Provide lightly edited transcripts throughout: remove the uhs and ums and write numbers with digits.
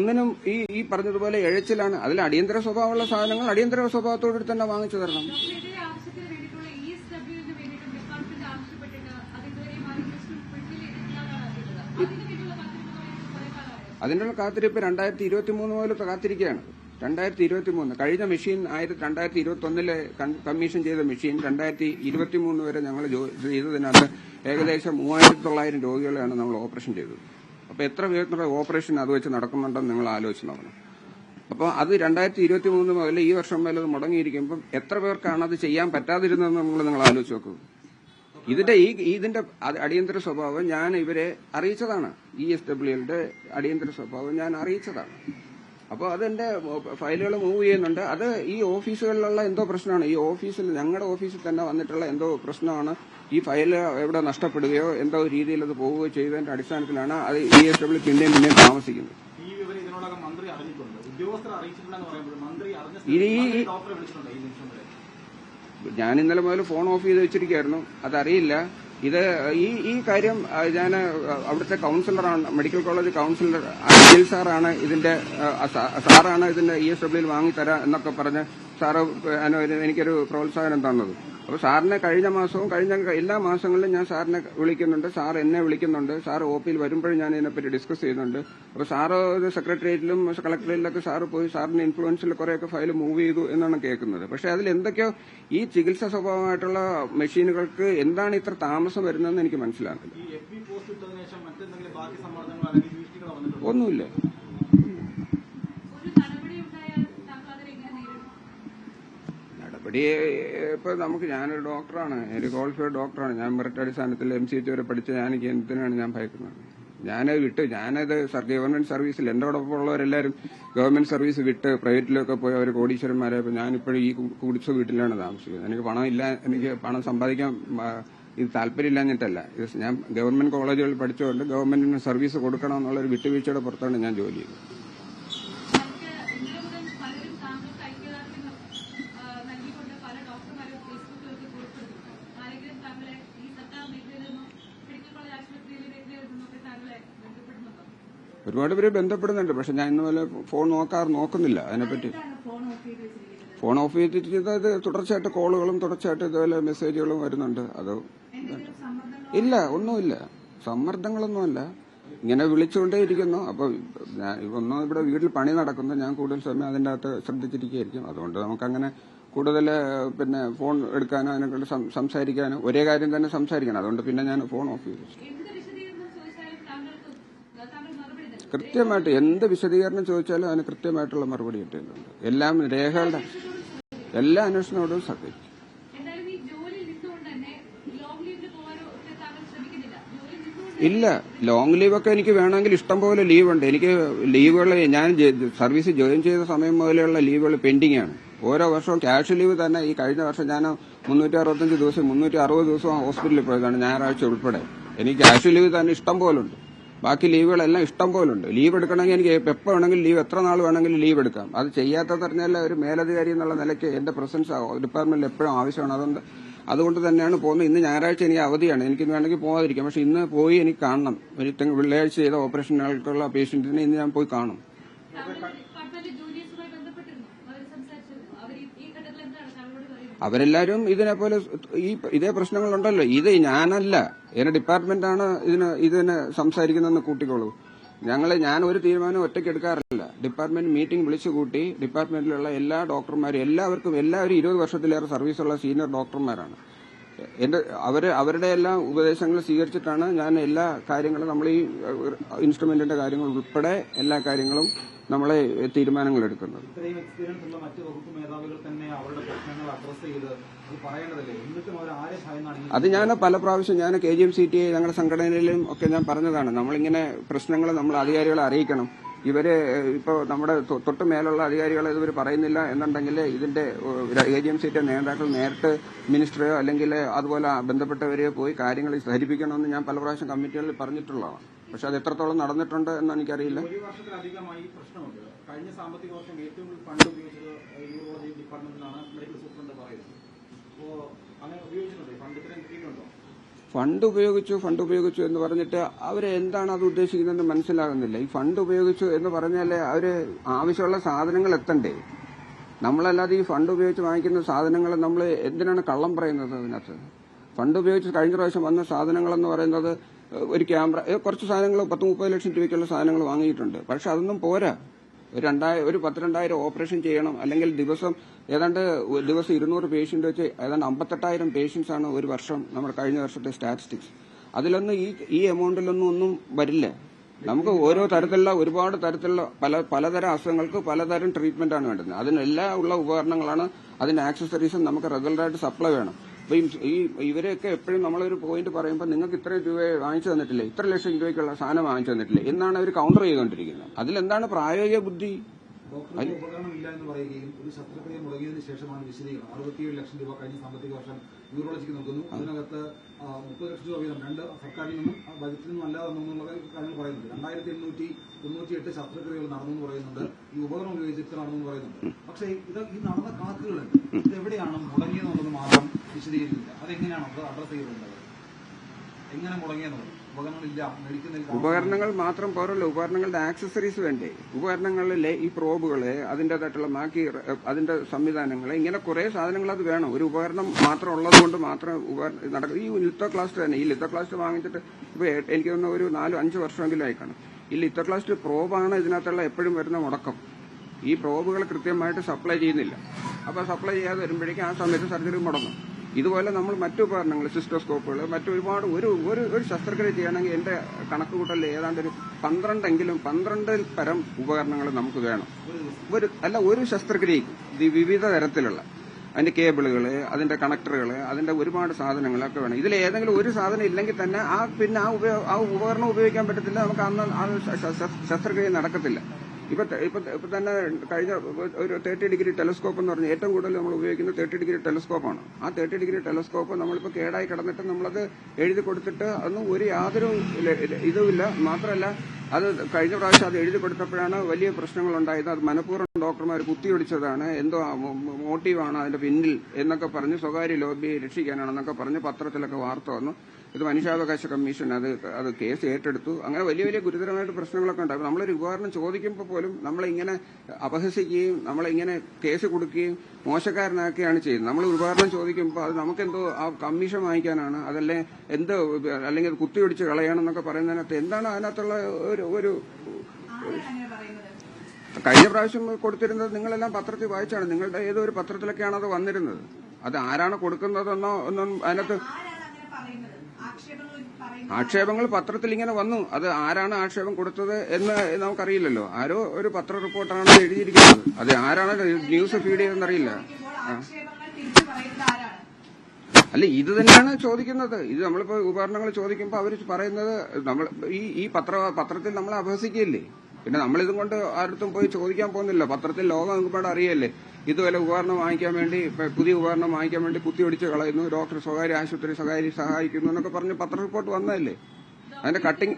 ഒന്നിനും ഈ പറഞ്ഞതുപോലെ എഴച്ചിലാണ്. അതിൽ അടിയന്തര സ്വഭാവമുള്ള സാധനങ്ങൾ അടിയന്തര സ്വഭാവത്തോടെ തന്നെ വാങ്ങിച്ചു തരണം. അതിനുള്ള കാത്തിരിപ്പ് 2023 മുതൽ കാത്തിരിക്കുകയാണ്. 2023 കഴിഞ്ഞ മെഷീൻ 2021 കമ്മീഷൻ ചെയ്ത മെഷീൻ 2023 വരെ ഞങ്ങൾ ചെയ്തതിനകത്ത് ഏകദേശം 3900 രോഗികളെയാണ് നമ്മൾ ഓപ്പറേഷൻ ചെയ്തത്. അപ്പോൾ എത്ര പേരുടെ ഓപ്പറേഷൻ അത് വെച്ച് നടക്കുന്നുണ്ടെന്ന് നിങ്ങൾ ആലോചിച്ച് നോക്കണം. അപ്പോൾ അത് 2023 മുതൽ ഈ വർഷം വരെ അത് മുടങ്ങിയിരിക്കുമ്പോൾ എത്ര പേർക്കാണ് അത് ചെയ്യാൻ പറ്റാതിരുന്നതെന്ന് നിങ്ങൾ ആലോചിച്ച് നോക്കൂ. ഇതിന്റെ അടിയന്തര സ്വഭാവം ഞാൻ ഇവരെ അറിയിച്ചതാണ്. ESWLയുടെ അടിയന്തര സ്വഭാവം ഞാൻ അറിയിച്ചതാണ്. അപ്പോൾ അതെന്റെ ഫയലുകൾ മൂവ് ചെയ്യുന്നുണ്ട്. അത് ഈ ഓഫീസുകളിലുള്ള എന്തോ പ്രശ്നമാണ്. ഈ ഓഫീസിൽ ഞങ്ങളുടെ ഓഫീസിൽ തന്നെ വന്നിട്ടുള്ള എന്തോ പ്രശ്നമാണ്. ഈ ഫയൽ എവിടെ നഷ്ടപ്പെടുകയോ എന്തോ രീതിയിൽ അത് പോവുകയോ ചെയ്തതിന്റെ അടിസ്ഥാനത്തിലാണ് അത് ESW പിന്നെയും താമസിക്കുന്നത്. ഞാൻ ഇന്നലെ മുതൽ ഫോൺ ഓഫ് ചെയ്ത് വെച്ചിരിക്കുകയായിരുന്നു. അതറിയില്ല. ഈ കാര്യം ഞാൻ അവിടുത്തെ കൌൺസിലറാണ്, മെഡിക്കൽ കോളേജ് കൌൺസിലർ അഖിൽ സാറാണ് ഇതിന്റെ ESWയിൽ വാങ്ങിത്തരാം എന്നൊക്കെ പറഞ്ഞ് സാറ് എനിക്കൊരു പ്രോത്സാഹനം തന്നത്. അപ്പോൾ സാറിനെ കഴിഞ്ഞ മാസവും കഴിഞ്ഞ എല്ലാ മാസങ്ങളിലും ഞാൻ സാറിനെ വിളിക്കുന്നുണ്ട്, സാർ എന്നെ വിളിക്കുന്നുണ്ട്. സാർ OPയിൽ വരുമ്പോഴും ഞാൻ ഇതിനെപ്പറ്റി ഡിസ്കസ് ചെയ്യുന്നുണ്ട്. അപ്പോൾ സാറ് സെക്രട്ടേറിയറ്റിലും കളക്ടറേറ്റിലൊക്കെ സാറ് പോയി സാറിന്റെ ഇൻഫ്ലുവൻസിൽ കുറേയൊക്കെ ഫയൽ മൂവ് ചെയ്തു എന്നാണ് കേൾക്കുന്നത്. പക്ഷെ അതിൽ എന്തൊക്കെയോ ഈ ചികിത്സാ സ്വഭാവമായിട്ടുള്ള മെഷീനുകൾക്ക് എന്താണ് ഇത്ര താമസം വരുന്നതെന്ന് എനിക്ക് മനസ്സിലാക്കില്ല. ഒന്നുമില്ല. നടപടി ഇപ്പൊ ഞാനൊരു ഡോക്ടറാണ്, ഒരു ക്വാളിഫൈഡ് ഡോക്ടറാണ്. ഞാൻ മെറിറ്റ് അടിസ്ഥാനത്തിൽ MCH വരെ പഠിച്ച എനിക്ക് എന്തിനാണ് ഞാൻ ഭയക്കുന്നത്? ഞാനത് ഗവൺമെന്റ് സർവീസിൽ എന്റോടൊപ്പം ഉള്ളവരെല്ലാവരും ഗവൺമെന്റ് സർവീസ് വിട്ട് പ്രൈവറ്റിലൊക്കെ പോയി അവർ കോടീശ്വരന്മാരായപ്പോൾ ഞാനിപ്പോഴും ഈ കുടിച്ച വീട്ടിലാണ് താമസിക്കുന്നത്. എനിക്ക് പണമില്ല, എനിക്ക് പണം സമ്പാദിക്കാൻ ഇത് താല്പര്യമില്ലാഞ്ഞിട്ടല്ല. ഞാൻ ഗവൺമെന്റ് കോളേജുകളിൽ പഠിച്ചുകൊണ്ട് ഗവൺമെന്റിന് സർവീസ് കൊടുക്കണമെന്നുള്ളൊരു വിട്ടുവീഴ്ചയുടെ പുറത്താണ് ഞാൻ ജോലി ചെയ്യുന്നത്. ഒരുപാട് പേര് ബന്ധപ്പെടുന്നുണ്ട്. പക്ഷെ ഞാൻ ഇന്ന് പോലെ ഫോൺ നോക്കുന്നില്ല. അതിനെപ്പറ്റി ഫോൺ ഓഫ് ചെയ്തിട്ട് തുടർച്ചയായിട്ട് കോളുകളും തുടർച്ചയായിട്ട് ഇതുപോലെ മെസ്സേജുകളും വരുന്നുണ്ട്. അത് ഇല്ല, ഒന്നുമില്ല, സമ്മർദ്ദങ്ങളൊന്നുമല്ല. ഇങ്ങനെ വിളിച്ചുകൊണ്ടേയിരിക്കുന്നു. അപ്പോൾ ഇവിടെ വീട്ടിൽ പണി നടക്കുന്നു. ഞാൻ കൂടുതൽ സമയം അതിൻ്റെ അകത്ത് ശ്രദ്ധിച്ചിരിക്കുകയായിരിക്കും. അതുകൊണ്ട് നമുക്കങ്ങനെ കൂടുതൽ ഫോൺ എടുക്കാനോ അതിനെക്കുറിച്ച് സംസാരിക്കാനോ ഒരേ കാര്യം തന്നെ സംസാരിക്കണം. അതുകൊണ്ട് ഞാൻ ഫോൺ ഓഫ് ചെയ്തു. കൃത്യമായിട്ട് എന്ത് വിശദീകരണം ചോദിച്ചാലും അതിന് കൃത്യമായിട്ടുള്ള മറുപടി കിട്ടുന്നുണ്ട്. എല്ലാം രേഖകളുടെ എല്ലാ അന്വേഷണത്തോടും സഹകരിക്കും. ഇല്ല, ലോങ് ലീവൊക്കെ എനിക്ക് വേണമെങ്കിൽ ഇഷ്ടംപോലെ ലീവുണ്ട്. എനിക്ക് ലീവുകൾ ഞാൻ സർവീസ് ജോയിൻ ചെയ്ത സമയം മുതലുള്ള ലീവുകൾ പെൻഡിംഗ് ആണ്. ഓരോ വർഷവും ക്യാഷ് ലീവ് തന്നെ. ഈ കഴിഞ്ഞ വർഷം ഞാൻ 365 ദിവസം 360 ദിവസവും ഹോസ്പിറ്റലിൽ പോയതാണ്, ഞായറാഴ്ച ഉൾപ്പെടെ. എനിക്ക് ക്യാഷ് ലീവ് തന്നെ ഇഷ്ടം പോലുണ്ട്. ബാക്കി ലീവുകളെല്ലാം ഇഷ്ടം പോലുണ്ട്. ലീവ് എടുക്കണമെങ്കിൽ എനിക്ക് എപ്പോൾ വേണമെങ്കിലും ലീവ്, എത്ര നാൾ വേണമെങ്കിലും ലീവ് എടുക്കാം. അത് ചെയ്യാത്തത് പറഞ്ഞാൽ ഒരു മേലധികാരി എന്നുള്ള നിലയ്ക്ക് എന്റെ പ്രസൻസ് ഡിപ്പാർട്ട്മെന്റിൽ എപ്പോഴും ആവശ്യമാണ്. അതുകൊണ്ട് തന്നെയാണ് പോകുന്നത്. ഇന്ന് ഞായറാഴ്ച എനിക്ക് അവധിയാണ്, എനിക്ക് വേണമെങ്കിൽ പോകാതിരിക്കാം. പക്ഷെ ഇന്ന് പോയി എനിക്ക് കാണണം. വെള്ളിയാഴ്ച ചെയ്ത ഓപ്പറേഷനുകൾക്കുള്ള പേഷ്യന്റിനെ ഇന്ന് ഞാൻ പോയി കാണും. അവരെല്ലാവരും ഇതിനെപ്പോലെ ഇതേ പ്രശ്നങ്ങളുണ്ടല്ലോ. ഇത് ഞാനല്ല, എന്റെ ഡിപ്പാർട്ട്മെന്റാണ് ഇതിന് സംസാരിക്കുന്നതെന്ന് കൂട്ടിക്കോളൂ. ഞാൻ ഒരു തീരുമാനം ഒറ്റയ്ക്ക് എടുക്കാറില്ല. ഡിപ്പാർട്ട്മെന്റ് മീറ്റിംഗ് വിളിച്ചു കൂട്ടി ഡിപ്പാർട്ട്മെന്റിലുള്ള എല്ലാ ഡോക്ടർമാരും എല്ലാവരും 20 വർഷത്തിലേറെ സർവീസുള്ള സീനിയർ ഡോക്ടർമാരാണ്. അവരുടെ എല്ലാ ഉപദേശങ്ങൾ സ്വീകരിച്ചിട്ടാണ് ഞാൻ എല്ലാ കാര്യങ്ങളും, നമ്മൾ ഈ ഇൻസ്ട്രുമെന്റിന്റെ കാര്യങ്ങൾ ഉൾപ്പെടെ എല്ലാ കാര്യങ്ങളും നമ്മളെ തീരുമാനങ്ങൾ എടുക്കുന്നത്. അത് ഞാൻ പല പ്രാവശ്യം KGM-CTA ഞങ്ങളുടെ സംഘടനയിലും ഒക്കെ ഞാൻ പറഞ്ഞതാണ്. നമ്മളിങ്ങനെ പ്രശ്നങ്ങൾ നമ്മൾ അധികാരികളെ അറിയിക്കണം. ഇവര് ഇപ്പോൾ നമ്മുടെ തൊട്ട് മേലുള്ള അധികാരികളെ ഇവർ പറയുന്നില്ല എന്നുണ്ടെങ്കിൽ ഇതിന്റെ KGM-CTA നേതാക്കൾ നേരിട്ട് മിനിസ്റ്ററെയോ അല്ലെങ്കിൽ അതുപോലെ ബന്ധപ്പെട്ടവരെയോ പോയി കാര്യങ്ങൾ ധരിപ്പിക്കണമെന്ന് ഞാൻ പല പ്രാവശ്യം കമ്മിറ്റികളിൽ പറഞ്ഞിട്ടുള്ളതാണ്. പക്ഷെ അത് എത്രത്തോളം നടന്നിട്ടുണ്ട് എന്ന് എനിക്കറിയില്ല. ഒരു വർഷത്തിലധികമായി പ്രശ്നമുണ്ട്. കഴിഞ്ഞ സാമ്പത്തിക വർഷം ഏറ്റവും കൂടുതൽ ഫണ്ട് ഉപയോഗിച്ചത് യൂറോളജി ഡിപ്പാർട്ട്മെന്റിലാണ് മെഡിക്കൽ സൂപ്രണ്ട് പറയുന്നത്. അപ്പോൾ അങ്ങനെ ഉപയോഗിച്ചിട്ടുണ്ടോ? ഫണ്ട് ഇത്രയും കിട്ടിയിട്ടുണ്ടോ? ഫണ്ട് ഉപയോഗിച്ചു എന്ന് പറഞ്ഞിട്ട് അവരെന്താണ് അത് ഉദ്ദേശിക്കുന്നതെന്ന് മനസ്സിലാകുന്നില്ല. ഈ ഫണ്ട് ഉപയോഗിച്ചു എന്ന് പറഞ്ഞാൽ അവര് ആവശ്യമുള്ള സാധനങ്ങൾ എത്തണ്ടേ? നമ്മളല്ലാതെ ഈ ഫണ്ട് ഉപയോഗിച്ച് വാങ്ങിക്കുന്ന സാധനങ്ങൾ നമ്മൾ എന്തിനാണ് കള്ളം പറയുന്നത്? അതിനകത്ത് ഫണ്ട് ഉപയോഗിച്ച് കഴിഞ്ഞ പ്രാവശ്യം വന്ന സാധനങ്ങളെന്ന് പറയുന്നത് ഒരു ക്യാമറ, കുറച്ച് സാധനങ്ങൾ 10-30 ലക്ഷം രൂപയ്ക്കുള്ള സാധനങ്ങൾ വാങ്ങിയിട്ടുണ്ട്. പക്ഷെ അതൊന്നും പോരാ. ഒരു 10,000-2,000 ഓപ്പറേഷൻ ചെയ്യണം, അല്ലെങ്കിൽ ദിവസം 200 പേഷ്യന്റ് വെച്ച് ഏതാണ്ട് 58,000 പേഷ്യൻസ് ആണ് ഒരു വർഷം നമ്മുടെ കഴിഞ്ഞ വർഷത്തെ സ്റ്റാറ്റിസ്റ്റിക്സ്. അതിലൊന്നും ഈ എമൗണ്ടിലൊന്നും ഒന്നും വരില്ല. നമുക്ക് ഓരോ തരത്തിലുള്ള ഒരുപാട് തരത്തിലുള്ള പലതരം അസുഖങ്ങൾക്ക് പലതരം ട്രീറ്റ്മെന്റ് ആണ് വേണ്ടത്. അതിനെല്ലാം ഉള്ള ഉപകരണങ്ങളാണ്, അതിന്റെ ആക്സസറീസും നമുക്ക് റെഗുലറായിട്ട് സപ്ലൈ വേണം. അപ്പൊ ഇവരെയൊക്കെ എപ്പോഴും നമ്മളൊരു പോയിന്റ് പറയുമ്പോൾ നിങ്ങൾക്ക് ഇത്രയും രൂപ വാങ്ങിച്ചു തന്നിട്ടില്ലേ, ഇത്ര ലക്ഷം രൂപയ്ക്കുള്ള സാധനം വാങ്ങിച്ചു തന്നിട്ടില്ലേ എന്നാണ് അവർ കൗണ്ടർ ചെയ്തുകൊണ്ടിരിക്കുന്നത്. അതിലെന്താണ് പ്രായോഗിക ബുദ്ധി? ഡോക്ടർക്ക് ഉപകരണമില്ല എന്ന് പറയുകയും ഒരു ശസ്ത്രക്രിയ മുടങ്ങിയതിനു ശേഷമാണ് വിശദീകരണം. 67 ലക്ഷം രൂപ കഴിഞ്ഞ സാമ്പത്തിക വർഷം യൂറോളജിക്ക് നൽകുന്നു. അതിനകത്ത് 30 ലക്ഷം രൂപ വീതം 2 സർക്കാരിൽ നിന്നും ബജറ്റിൽ നിന്നും അല്ലാതെ എന്നുള്ള കാര്യങ്ങൾ പറയുന്നുണ്ട്. 2898 ശസ്ത്രക്രിയകൾ നടന്നു പറയുന്നുണ്ട്. ഈ ഉപകരണം ഉപയോഗിച്ചിട്ട് നടന്നു പറയുന്നുണ്ട്. പക്ഷേ ഈ നടന്ന കണക്കുകളുണ്ട്, ഇത് എവിടെയാണ് മുടങ്ങിയെന്നുള്ളത് മാത്രം വിശദീകരിക്കുന്നില്ല. അതെങ്ങനെയാണ് അത് അഡ്രസ് ചെയ്തിട്ടുള്ളത്? എങ്ങനെ മുടങ്ങിയെന്നുള്ളത്? ഉപകരണങ്ങൾ മാത്രം പോരല്ലോ, ഉപകരണങ്ങളുടെ ആക്സസറീസ് വേണ്ടേ? ഉപകരണങ്ങളിലെ ഈ പ്രോബുകള്, അതിൻ്റെതായിട്ടുള്ള ബാക്കി അതിന്റെ സംവിധാനങ്ങൾ, ഇങ്ങനെ കുറെ സാധനങ്ങൾ അത് വേണം. ഒരു ഉപകരണം മാത്രം ഉള്ളത് കൊണ്ട് മാത്രം നടക്കും. ഈ ലിത്തോക്ലാസ്റ്റ് തന്നെ, ഈ ലിത്തോക്ലാസ്റ്റ് വാങ്ങിച്ചിട്ട് ഇപ്പൊ എനിക്ക് തോന്നുന്ന ഒരു 4-5 വർഷമെങ്കിലും ആയിക്കാണും. ഈ ലിത്തോക്ലാസ്റ്റ് പ്രോബാണ് ഇതിനകത്തുള്ള എപ്പോഴും വരുന്ന മുടക്കം. ഈ പ്രോബുകൾ കൃത്യമായിട്ട് സപ്ലൈ ചെയ്യുന്നില്ല. അപ്പൊ സപ്ലൈ ചെയ്യാതെ വരുമ്പോഴേക്കും ആ സമയത്ത് സർജറി മുടങ്ങും. ഇതുപോലെ നമ്മൾ മറ്റു ഉപകരണങ്ങൾ, സിസ്റ്റോസ്കോപ്പുകൾ, മറ്റൊരുപാട് ഒരു ശസ്ത്രക്രിയ ചെയ്യണമെങ്കിൽ എന്റെ കണക്കുകൂട്ടലിൽ ഏതാണ്ട് ഒരു 12 തരം ഉപകരണങ്ങൾ നമുക്ക് വേണം. ഒരു ശസ്ത്രക്രിയക്ക് വിവിധ തരത്തിലുള്ള അതിന്റെ കേബിളുകള്, അതിന്റെ കണക്ടറുകള്, അതിന്റെ ഒരുപാട് സാധനങ്ങളൊക്കെ വേണം. ഇതിൽ ഏതെങ്കിലും ഒരു സാധനം ഇല്ലെങ്കിൽ തന്നെ പിന്നെ ആ ഉപകരണം ഉപയോഗിക്കാൻ പറ്റത്തില്ല. നമുക്ക് അന്ന് ആ ശസ്ത്രക്രിയ നടക്കത്തില്ല. ഇപ്പൊ തന്നെ കഴിഞ്ഞ ഒരു 30 ഡിഗ്രി ടെലസ്കോപ്പ് എന്ന് പറഞ്ഞാൽ ഏറ്റവും കൂടുതൽ നമ്മൾ ഉപയോഗിക്കുന്നത് 30 ഡിഗ്രി ടെലസ്കോപ്പാണ്. ആ 30 ഡിഗ്രി ടെലസ്കോപ്പ് നമ്മളിപ്പോൾ കേടായി കിടന്നിട്ട് നമ്മളത് എഴുതി കൊടുത്തിട്ട് അതൊന്നും യാതൊരു ഇതുമില്ല. മാത്രമല്ല അത് കഴിഞ്ഞ പ്രാവശ്യം അത് എഴുതി കൊടുത്തപ്പോഴാണ് വലിയ പ്രശ്നങ്ങളുണ്ടായത്. അത് മനഃപൂർവ്വം ഡോക്ടർമാർ കുത്തിയൊടിച്ചതാണ്, എന്തോ മോട്ടീവാണ് അതിന്റെ പിന്നിൽ എന്നൊക്കെ പറഞ്ഞ് സ്വകാര്യ ലോബിയെ രക്ഷിക്കാനാണെന്നൊക്കെ പറഞ്ഞ് പത്രത്തിലൊക്കെ വാർത്ത വന്നു. ഇത് മനുഷ്യാവകാശ കമ്മീഷൻ അത് കേസ് ഏറ്റെടുത്തു. അങ്ങനെ വലിയ ഗുരുതരമായിട്ട് പ്രശ്നങ്ങളൊക്കെ ഉണ്ടാകും. നമ്മളൊരു ഉപകരണം ചോദിക്കുമ്പോൾ പോലും നമ്മളിങ്ങനെ അപഹസിക്കുകയും നമ്മളിങ്ങനെ കേസ് കൊടുക്കുകയും മോശക്കാരനാക്കുകയാണ് ചെയ്യുന്നത്. നമ്മൾ ഉപകരണം ചോദിക്കുമ്പോൾ അത് നമുക്കെന്തോ ആ കമ്മീഷൻ വാങ്ങിക്കാനാണ്, അതല്ലേ എന്തോ അല്ലെങ്കിൽ കുത്തിയൊടിച്ച് കളയണമെന്നൊക്കെ പറയുന്നതിനകത്ത് എന്താണ് അതിനകത്തുള്ള ഒരു കഴിഞ്ഞ പ്രാവശ്യം കൊടുത്തിരുന്നത് നിങ്ങളെല്ലാം പത്രത്തിൽ വായിച്ചാണ്. നിങ്ങളുടെ ഏതോ ഒരു പത്രത്തിലൊക്കെയാണ് അത് വന്നിരുന്നത്. അത് ആരാണ് കൊടുക്കുന്നതെന്നോ ഒന്നും അതിനകത്ത് ആക്ഷേപങ്ങൾ പത്രത്തിൽ ഇങ്ങനെ വന്നു. അത് ആരാണ് ആക്ഷേപം കൊടുത്തത് എന്ന് നമുക്കറിയില്ലല്ലോ. ആരോ ഒരു പത്ര റിപ്പോർട്ടാണ് എഴുതിയിരിക്കുന്നത്. അത് ആരാണ് ന്യൂസ് ഫീഡ് ചെയ്തെന്നറിയില്ല. അല്ല, ഇത് തന്നെയാണ് ചോദിക്കുന്നത്. ഇത് നമ്മളിപ്പോ ഉപകരണങ്ങൾ ചോദിക്കുമ്പോൾ അവർ പറയുന്നത് നമ്മൾ ഈ പത്രത്തിൽ നമ്മളെ അപഹസിക്കുകയല്ലേ. പിന്നെ നമ്മളിതും കൊണ്ട് ആരുടെ പോയി ചോദിക്കാൻ പോകുന്നില്ല. പത്രത്തിൽ ലോകം ഒരുപാട് അറിയല്ലേ. ഇതുപോലെ ഉപകരണം വാങ്ങിക്കാൻ വേണ്ടി, പുതിയ ഉപകരണം വാങ്ങിക്കാൻ വേണ്ടി കുത്തിയൊടിച്ച് കളയുന്നു, ഡോക്ടർ സ്വകാര്യ ആശുപത്രി സഹായിക്കുന്നു എന്നൊക്കെ പറഞ്ഞ് പത്ര റിപ്പോർട്ട് വന്നതല്ലേ. അതിന്റെ കട്ടിങ്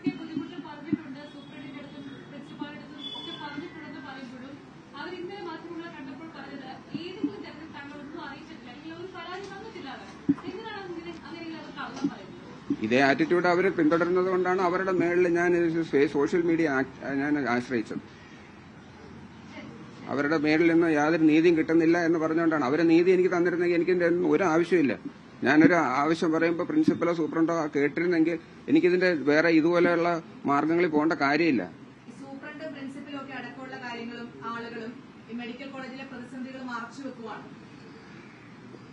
ഇതേ ആറ്റിറ്റ്യൂഡ് അവർ പിന്തുടരുന്നത് കൊണ്ടാണ് അവരുടെ മേളിൽ ഞാൻ സോഷ്യൽ മീഡിയ ഞാൻ ആശ്രയിച്ചത്. അവരുടെ മേളിൽ നിന്ന് യാതൊരു നീതിയും കിട്ടുന്നില്ല എന്ന് പറഞ്ഞുകൊണ്ടാണ്. അവരെ നീതി എനിക്ക് തന്നിരുന്നെങ്കിൽ എനിക്ക് ഒരു ആവശ്യമില്ല. ഞാനൊരു ആവശ്യം പറയുമ്പോൾ പ്രിൻസിപ്പലോ സൂപ്രണ്ടോ കേട്ടിരുന്നെങ്കിൽ എനിക്കിതിന്റെ വേറെ ഇതുപോലെയുള്ള മാർഗങ്ങളിൽ പോകേണ്ട കാര്യമില്ല. സൂപ്രണ്ട് പ്രിൻസിപ്പലും ഒക്കെ അടക്കമുള്ള കാര്യങ്ങളും ആളുകളും മെഡിക്കൽ കോളേജിലെ പ്രതിസന്ധികൾ മറച്ചു വെക്കുവാണ്.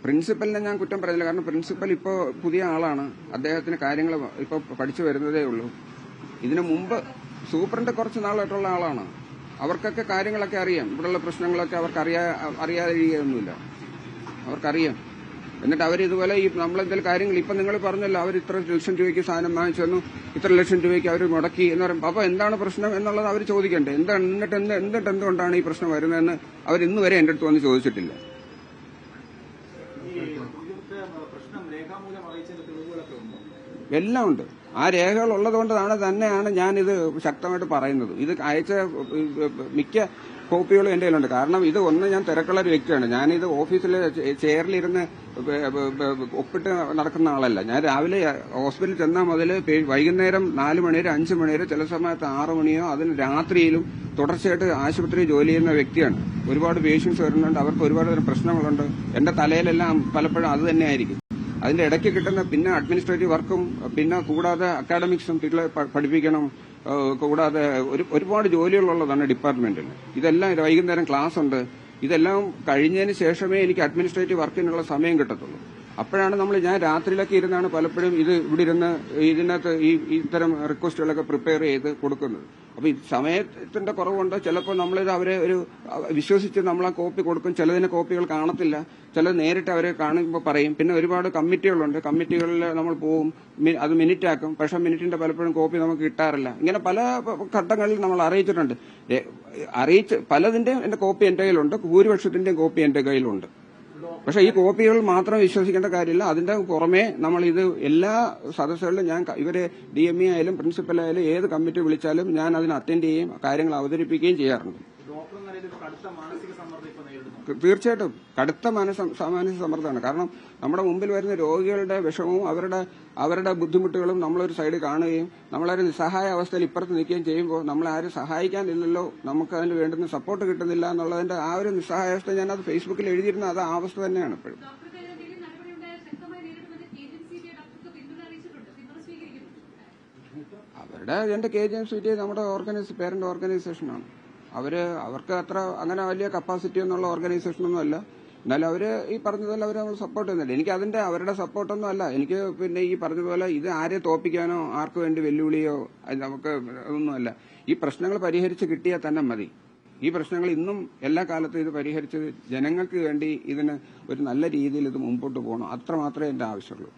പ്രിൻസിപ്പലിനെ ഞാൻ കുറ്റം പറയുന്നില്ല. കാരണം പ്രിൻസിപ്പൽ ഇപ്പോൾ പുതിയ ആളാണ്. അദ്ദേഹത്തിന് കാര്യങ്ങൾ ഇപ്പോൾ പഠിച്ചു വരുന്നതേ ഉള്ളൂ. ഇതിനു മുമ്പ് സൂപ്രണ്ട് കുറച്ച് നാളായിട്ടുള്ള ആളാണ്. അവർക്കൊക്കെ കാര്യങ്ങളൊക്കെ അറിയാം. ഇവിടെയുള്ള പ്രശ്നങ്ങളൊക്കെ അവർക്ക് അറിയാതിരിക്കുകയൊന്നുമില്ല. അവർക്കറിയാം. എന്നിട്ട് അവരിതുപോലെ നമ്മളെന്തെങ്കിലും കാര്യങ്ങൾ ഇപ്പം നിങ്ങൾ പറഞ്ഞല്ലോ, അവർ ഇത്ര ലക്ഷം രൂപയ്ക്ക് സാധനം വാങ്ങിച്ചു തന്നു, ഇത്ര ലക്ഷം രൂപയ്ക്ക് അവർ മുടക്കി എന്ന് പറയുമ്പോൾ അപ്പോൾ എന്താണ് പ്രശ്നം എന്നുള്ളത് അവർ ചോദിക്കണ്ടേ. എന്നിട്ട് എന്തുകൊണ്ടാണ് ഈ പ്രശ്നം വരുന്നതെന്ന് അവർ ഇന്ന് വരെ എൻ്റെ അടുത്ത് വന്ന് ചോദിച്ചിട്ടില്ല. എല്ലാം ഉണ്ട്. ആ രേഖകൾ ഉള്ളതുകൊണ്ടാണ് തന്നെയാണ് ഞാനിത് ശക്തമായിട്ട് പറയുന്നത്. ഇത് അയച്ച മിക്ക കോപ്പികളും എന്റെ കയ്യിലുണ്ട്. കാരണം ഇത് ഒന്ന് ഞാൻ തിരക്കുള്ള ഒരു വ്യക്തിയാണ്. ഞാനിത് ഓഫീസിലെ ചെയറിലിരുന്ന് ഒപ്പിട്ട് നടക്കുന്ന ആളല്ല. ഞാൻ രാവിലെ ഹോസ്പിറ്റലിൽ ചെന്നാൽ മുതൽ വൈകുന്നേരം 4 മണി വരെ 5 മണി വരെ, ചില സമയത്ത് 6 മണിയോ അതിന് രാത്രിയിലും തുടർച്ചയായിട്ട് ആശുപത്രി ജോലി ചെയ്യുന്ന വ്യക്തിയാണ്. ഒരുപാട് പേഷ്യൻസ് വരുന്നുണ്ട്, അവർക്ക് ഒരുപാട് തരം പ്രശ്നങ്ങളുണ്ട്. എന്റെ തലയിലെല്ലാം പലപ്പോഴും അത് തന്നെയായിരിക്കും. അതിന്റെ ഇടയ്ക്ക് കിട്ടുന്ന പിന്നെ അഡ്മിനിസ്ട്രേറ്റീവ് വർക്കും, പിന്നെ കൂടാതെ അക്കാഡമിക്സും പഠിപ്പിക്കണം, കൂടാതെ ഒരുപാട് ജോലികളുള്ളതാണ് ഡിപ്പാർട്ട്മെന്റിൽ. ഇതെല്ലാം വൈകുന്നേരം ക്ലാസ് ഉണ്ട്. ഇതെല്ലാം കഴിഞ്ഞതിന് ശേഷമേ എനിക്ക് അഡ്മിനിസ്ട്രേറ്റീവ് വർക്കിനുള്ള സമയം കിട്ടത്തുള്ളൂ. അപ്പോഴാണ് ഞാൻ രാത്രിയിലൊക്കെ ഇരുന്നാണ് പലപ്പോഴും ഇവിടെ ഇരുന്ന് ഇതിനകത്ത് ഇത്തരം റിക്വസ്റ്റുകളൊക്കെ പ്രിപ്പയർ ചെയ്ത് കൊടുക്കുന്നത്. അപ്പൊ ഈ സമയത്തിന്റെ കുറവുണ്ട്. ചിലപ്പോൾ നമ്മളിത് അവരെ വിശ്വസിച്ച് നമ്മൾ ആ കോപ്പി കൊടുക്കും. ചിലതിന് കോപ്പികൾ കാണത്തില്ല, ചിലത് നേരിട്ട് അവരെ കാണുമ്പോൾ പറയും. പിന്നെ ഒരുപാട് കമ്മിറ്റികളുണ്ട്, കമ്മിറ്റികളിൽ നമ്മൾ പോവും, അത് മിനിറ്റ് ആക്കും. പക്ഷെ മിനിറ്റിന്റെ പലപ്പോഴും കോപ്പി നമുക്ക് കിട്ടാറില്ല. ഇങ്ങനെ പല ഘട്ടങ്ങളിൽ നമ്മൾ അറിയിച്ചിട്ടുണ്ട്. പലതിന്റെയും എന്റെ കോപ്പി എന്റെ കയ്യിലുണ്ട്, ഭൂരിപക്ഷത്തിന്റെയും കോപ്പി എന്റെ കയ്യിലുണ്ട്. പക്ഷെ ഈ കോപ്പികൾ മാത്രം വിശ്വസിക്കേണ്ട കാര്യമില്ല. അതിന്റെ പുറമെ നമ്മൾ ഇത് എല്ലാ സദസ്സുകളിലും ഞാൻ ഇവരെ DME ആയാലും പ്രിൻസിപ്പൽ ഏത് കമ്മിറ്റി വിളിച്ചാലും ഞാൻ അതിന് അറ്റൻഡ് ചെയ്യുകയും കാര്യങ്ങൾ അവതരിപ്പിക്കുകയും ചെയ്യാറുണ്ട്. തീർച്ചയായിട്ടും കടുത്ത മാനസിക സമ്മർദ്ദമാണ്. കാരണം നമ്മുടെ മുമ്പിൽ വരുന്ന രോഗികളുടെ വിഷമവും അവരുടെ ബുദ്ധിമുട്ടുകളും നമ്മളൊരു സൈഡ് കാണുകയും നമ്മളൊരു നിസ്സഹായ അവസ്ഥയിൽ ഇപ്പുറത്ത് നിൽക്കുകയും ചെയ്യുമ്പോൾ നമ്മളെ ആരും സഹായിക്കാനില്ലല്ലോ, നമുക്ക് അതിന് വേണ്ടുന്ന സപ്പോർട്ട് കിട്ടുന്നില്ല എന്നുള്ളതിന്റെ ആ ഒരു നിസ്സഹായാവസ്ഥ ഞാനത് ഫേസ്ബുക്കിൽ എഴുതിയിരുന്ന അത് ആ അവസ്ഥ തന്നെയാണ് ഇപ്പോഴും. എന്റെ KGMCT നമ്മുടെ പേരന്റ് ഓർഗനൈസേഷനാണ്. അവർക്ക് അത്ര അങ്ങനെ വലിയ കപ്പാസിറ്റി എന്നുള്ള ഓർഗനൈസേഷനൊന്നും അല്ല. എന്നാലും അവര് ഈ പറഞ്ഞതുപോലെ അവർ നമ്മൾ സപ്പോർട്ട് ചെയ്യുന്നുണ്ട്. എനിക്ക് അവരുടെ സപ്പോർട്ടൊന്നും അല്ല. എനിക്ക് പിന്നെ ഈ പറഞ്ഞതുപോലെ ഇത് ആരെ തോപ്പിക്കാനോ ആർക്ക് വേണ്ടി വെല്ലുവിളിയോ നമുക്ക് അതൊന്നുമല്ല. ഈ പ്രശ്നങ്ങൾ പരിഹരിച്ച് കിട്ടിയാൽ തന്നെ മതി. ഈ പ്രശ്നങ്ങൾ ഇന്നും എല്ലാ കാലത്തും ഇത് പരിഹരിച്ച് ജനങ്ങൾക്ക് വേണ്ടി ഇതിന് ഒരു നല്ല രീതിയിൽ ഇത് മുമ്പോട്ട് പോകണം. അത്ര മാത്രമേ എന്റെ ആവശ്യമുള്ളൂ.